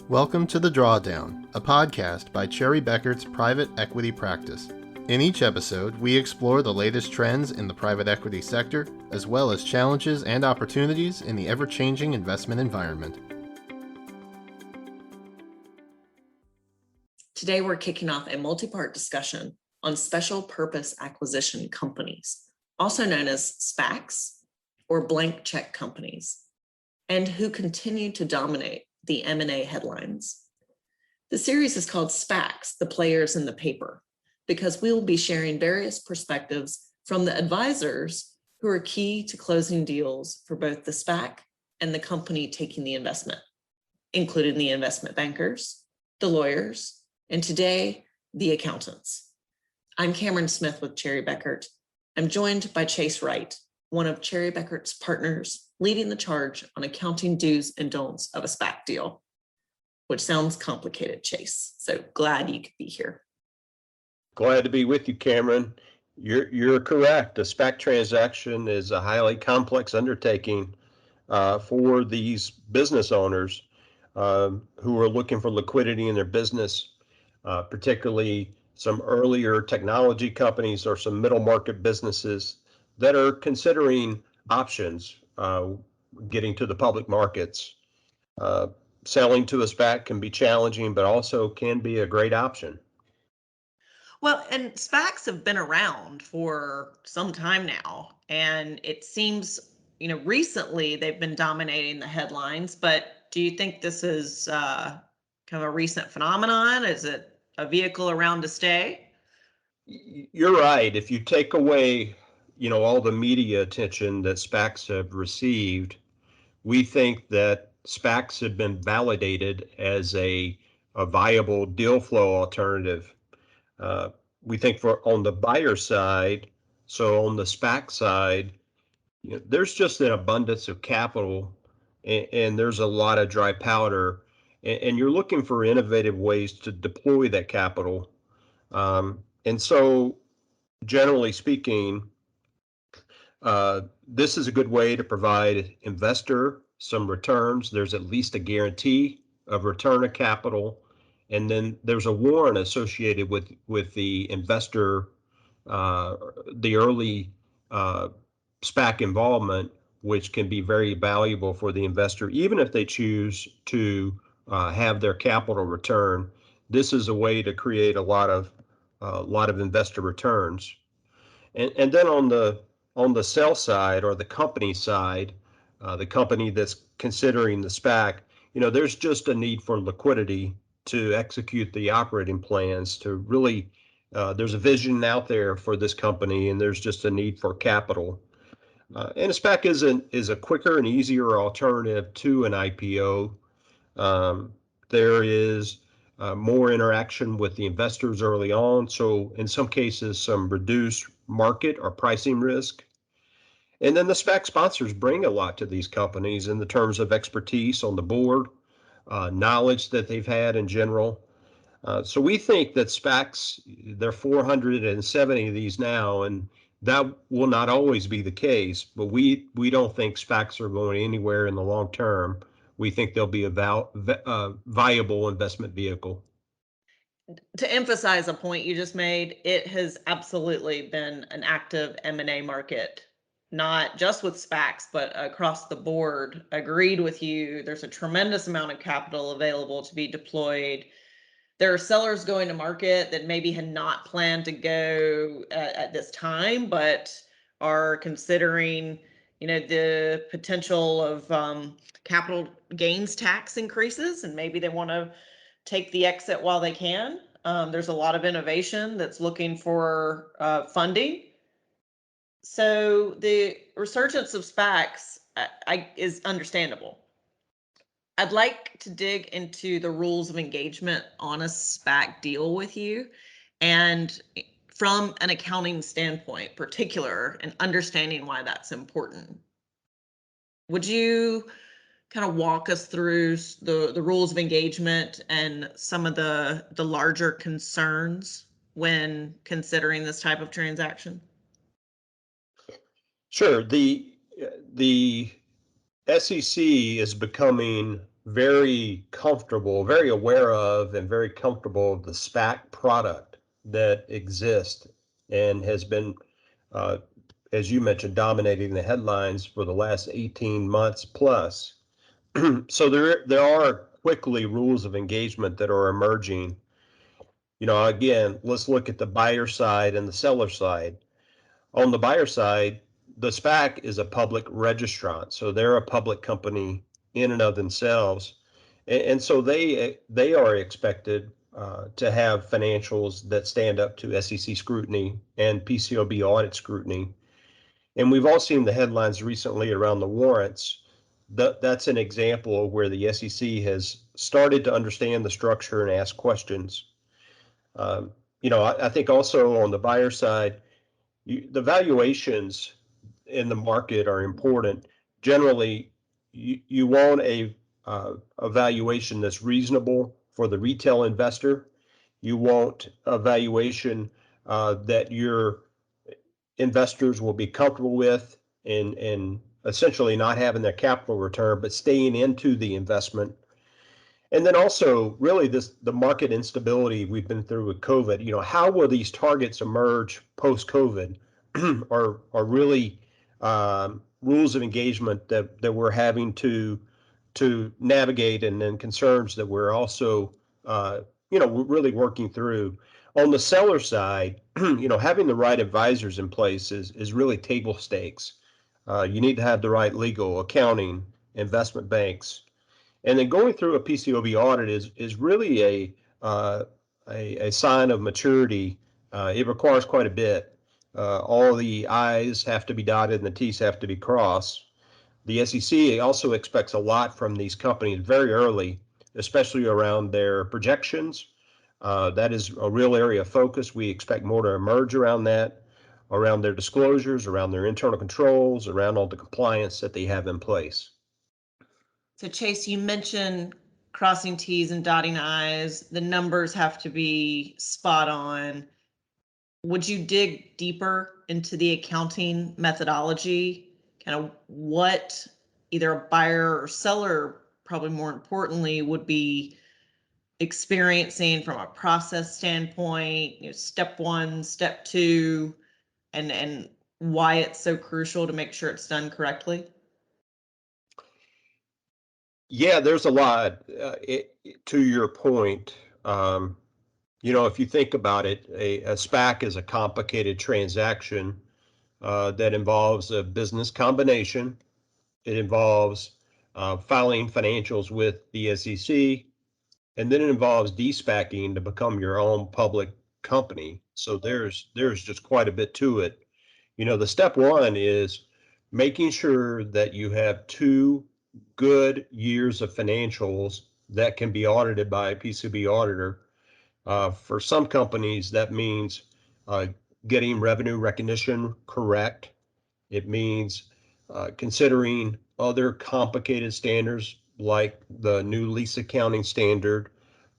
Welcome to The Drawdown, a podcast by Bekaert's private equity practice. In each episode, we explore the latest trends in the private equity sector, as well as challenges and opportunities in the ever-changing investment environment. Today, we're kicking off a multi-part discussion on special purpose acquisition companies, also known as SPACs or blank check companies, and who continue to dominate the M&A headlines. The series is called SPACs, the players in the paper, because we will be sharing various perspectives from the advisors who are key to closing deals for both the SPAC and the company taking the investment, including the investment bankers, the lawyers, and today, the accountants. I'm Cameron Smith with Bekaert. I'm joined by Chase Wright, one of Bekaert's partners, leading the charge on accounting do's and don'ts of a SPAC deal, which sounds complicated, Chase. So glad you could be here. Glad to be with you, Cameron. You're correct. A SPAC transaction is a highly complex undertaking for these business owners who are looking for liquidity in their business, particularly some earlier technology companies or some middle market businesses that are considering options, getting to the public markets. Selling to a SPAC can be challenging, but also can be a great option. Well, and SPACs have been around for some time now, and it seems, recently they've been dominating the headlines, but do you think this is kind of a recent phenomenon? Is it a vehicle around to stay? You're right. If you take away all the media attention that SPACs have received, we think that SPACs have been validated as a viable deal flow alternative. We think on the buyer side, so on the SPAC side, there's just an abundance of capital and there's a lot of dry powder, and you're looking for innovative ways to deploy that capital. And so, generally speaking, this is a good way to provide investor some returns. There's at least a guarantee of return of capital, and then there's a warrant associated with the investor, the early SPAC involvement, which can be very valuable for the investor, even if they choose to have their capital return. This is a way to create a lot of investor returns, and then on the sell side or the company side, the company that's considering the SPAC, there's just a need for liquidity to execute the operating plans to really, there's a vision out there for this company and there's just a need for capital. And a SPAC is a quicker and easier alternative to an IPO. There is more interaction with the investors early on. So in some cases, some reduced market or pricing risk. And then the SPAC sponsors bring a lot to these companies in the terms of expertise on the board, knowledge that they've had in general. So we think that SPACs, there are 470 of these now, and that will not always be the case, but we don't think SPACs are going anywhere in the long term. We think they'll be a viable investment vehicle. To emphasize a point you just made, it has absolutely been an active M&A market, not just with SPACs, but across the board. Agreed with you. There's a tremendous amount of capital available to be deployed. There are sellers going to market that maybe had not planned to go at this time, but are considering, the potential of capital gains tax increases, and maybe they want to take the exit while they can. There's a lot of innovation that's looking for funding. So the resurgence of SPACs is understandable. I'd like to dig into the rules of engagement on a SPAC deal with you, and from an accounting standpoint, particular, and understanding why that's important. Would you kind of walk us through the rules of engagement and some of the larger concerns when considering this type of transaction? Sure. The SEC is becoming very comfortable, very aware of, and very comfortable of the SPAC product that exists and has been, as you mentioned, dominating the headlines for the last 18 months plus. So there are quickly rules of engagement that are emerging. Again, let's look at the buyer side and the seller side. On the buyer side, the SPAC is a public registrant, so they're a public company in and of themselves, and so they are expected to have financials that stand up to SEC scrutiny and PCAOB audit scrutiny. And we've all seen the headlines recently around the warrants. That's an example of where the SEC has started to understand the structure and ask questions. I think also on the buyer side, the valuations in the market are important. Generally, you want a valuation that's reasonable for the retail investor. You want a valuation that your investors will be comfortable with and essentially not having their capital return, but staying into the investment. And then also, really, the market instability we've been through with COVID. How will these targets emerge post-COVID? are really rules of engagement that we're having to navigate, and then concerns that we're also we're really working through. On the seller side, having the right advisors in place is really table stakes. You need to have the right legal, accounting, investment banks. And then going through a PCAOB audit is really a sign of maturity. It requires quite a bit. All the I's have to be dotted and the T's have to be crossed. The SEC also expects a lot from these companies very early, especially around their projections. That is a real area of focus. We expect more to emerge around that, around their disclosures, around their internal controls, around all the compliance that they have in place. So Chase, you mentioned crossing T's and dotting I's. The numbers have to be spot on. Would you dig deeper into the accounting methodology? Kind of what either a buyer or seller, probably more importantly, would be experiencing from a process standpoint, step one, step two, and why it's so crucial to make sure it's done correctly? Yeah, there's a lot. To your point, if you think about it, a SPAC is a complicated transaction that involves a business combination. It involves filing financials with the SEC, and then it involves de-SPACing to become your own public company. So there's just quite a bit to it. The step one is making sure that you have 2 good years of financials that can be audited by a PCAOB auditor. For some companies, that means getting revenue recognition correct. It means considering other complicated standards like the new lease accounting standard.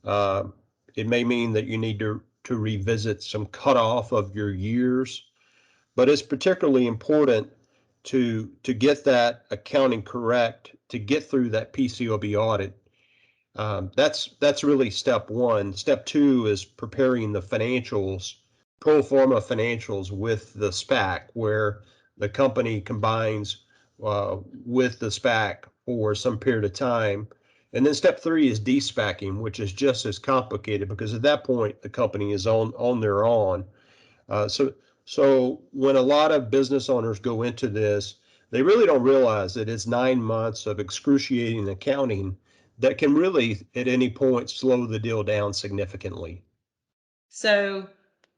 It may mean that you need to revisit some cutoff of your years, but it's particularly important to get that accounting correct, to get through that PCAOB audit. That's really step one. Step two is preparing the financials, pro forma financials with the SPAC, where the company combines with the SPAC for some period of time. And then step three is de-SPACing, which is just as complicated because at that point the company is on their own. So when a lot of business owners go into this, they really don't realize that it's 9 months of excruciating accounting that can really at any point slow the deal down significantly. So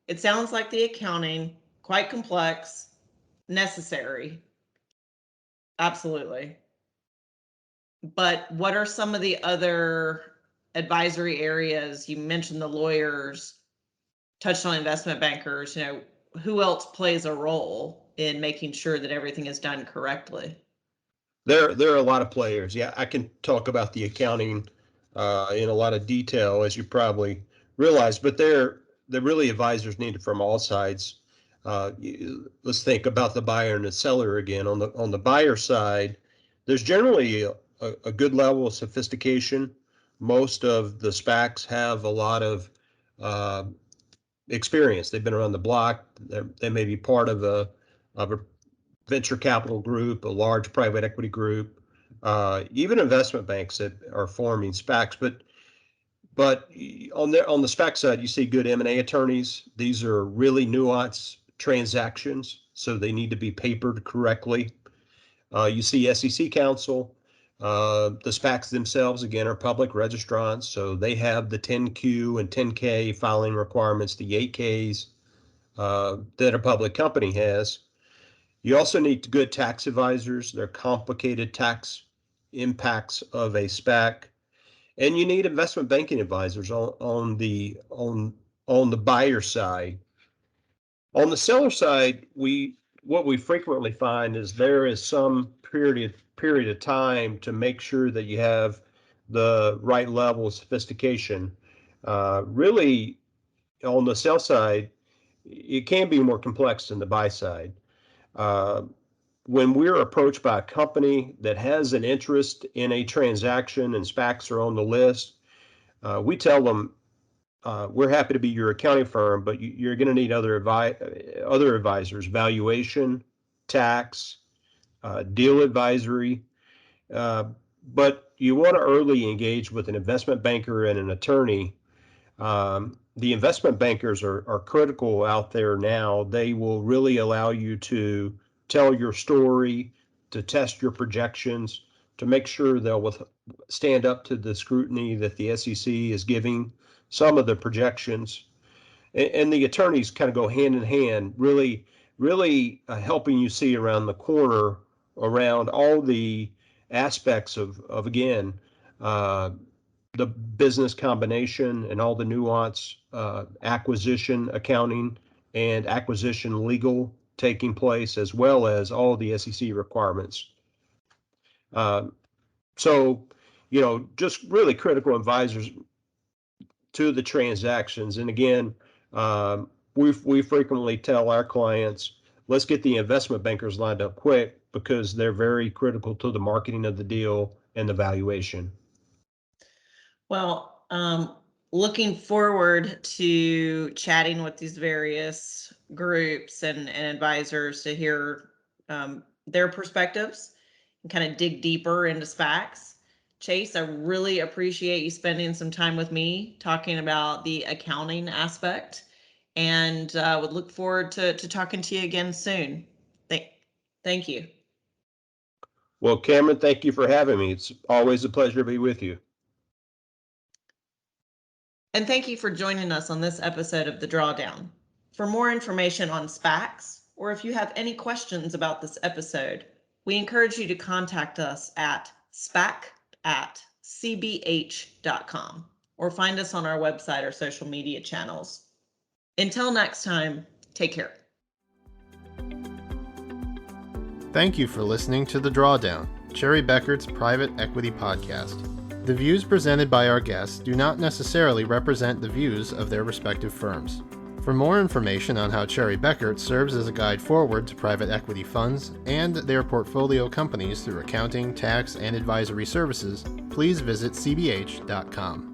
it sounds like the accounting, quite complex, necessary. Absolutely. But what are some of the other advisory areas? You mentioned the lawyers, touched on investment bankers, who else plays a role in making sure that everything is done correctly? There are a lot of players. Yeah, I can talk about the accounting in a lot of detail, as you probably realize, but they're really advisors needed from all sides. Let's think about the buyer and the seller again. On the buyer side, there's generally a good level of sophistication. Most of the SPACs have a lot of experience. They've been around the block. They may be part of a venture capital group, a large private equity group, even investment banks that are forming SPACs. But on the SPAC side, you see good M&A attorneys. These are really nuanced transactions, so they need to be papered correctly. You see SEC counsel. The SPACs themselves, again, are public registrants, so they have the 10Q and 10K filing requirements, the 8Ks that a public company has. You also need good tax advisors. There are complicated tax impacts of a SPAC. And you need investment banking advisors on the buyer side. On the seller side, what we frequently find is there is some period of time to make sure that you have the right level of sophistication. Really, on the sell side, it can be more complex than the buy side. When we're approached by a company that has an interest in a transaction and SPACs are on the list, we tell them, we're happy to be your accounting firm, but you're going to need other advisors, valuation, tax, deal advisory. But you want to early engage with an investment banker and an attorney. The investment bankers are critical out there now. They will really allow you to tell your story, to test your projections, to make sure they'll stand up to the scrutiny that the SEC is giving some of the projections. And the attorneys kind of go hand in hand, really helping you see around the corner around all the aspects of again, the business combination and all the nuance, acquisition accounting and acquisition legal taking place, as well as all the SEC requirements. So, just really critical advisors to the transactions. And again, we frequently tell our clients, let's get the investment bankers lined up quick because they're very critical to the marketing of the deal and the valuation. Well, looking forward to chatting with these various groups and advisors to hear their perspectives and kind of dig deeper into SPACs. Chase, I really appreciate you spending some time with me talking about the accounting aspect, and would look forward to talking to you again soon. Thank you. Well, Cameron, thank you for having me. It's always a pleasure to be with you. And thank you for joining us on this episode of The Drawdown. For more information on SPACs, or if you have any questions about this episode, we encourage you to contact us at spac@cbh.com or find us on our website or social media channels. Until next time, take care. Thank you for listening to The Drawdown, Cherry Bekert's private equity podcast. The views presented by our guests do not necessarily represent the views of their respective firms. For more information on how Cherry Bekaert serves as a guide forward to private equity funds and their portfolio companies through accounting, tax, and advisory services, please visit cbh.com.